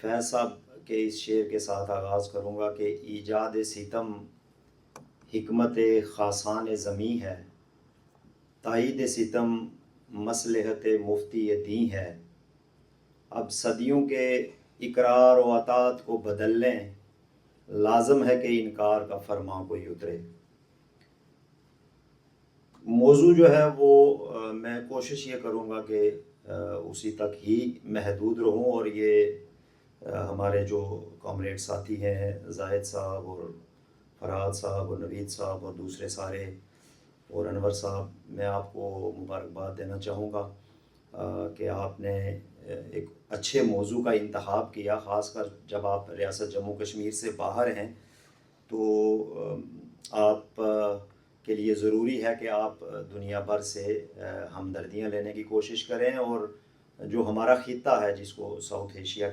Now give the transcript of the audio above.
فیض صاحب کے اس شعر کے ساتھ آغاز کروں گا کہ ایجاد ستم حکمت خاصان زمیں ہے، تائید ستم مصلحت مفتی دین ہے، اب صدیوں کے اقرار و اطاعت کو بدل لیں، لازم ہے کہ انکار کا فرمان کوئی اترے۔ موضوع جو ہے وہ میں کوشش یہ کروں گا کہ اسی تک ہی محدود رہوں، اور یہ ہمارے جو کامریڈ ساتھی ہیں زاہد صاحب اور فراد صاحب اور نوید صاحب اور دوسرے سارے اور انور صاحب، میں آپ کو مبارکباد دینا چاہوں گا کہ آپ نے ایک اچھے موضوع کا انتخاب کیا، خاص کر جب آپ ریاست جموں کشمیر سے باہر ہیں تو آپ کے لیے ضروری ہے کہ آپ دنیا بھر سے ہمدردیاں لینے کی کوشش کریں، اور جو ہمارا خطہ ہے جس کو ساؤتھ ایشیا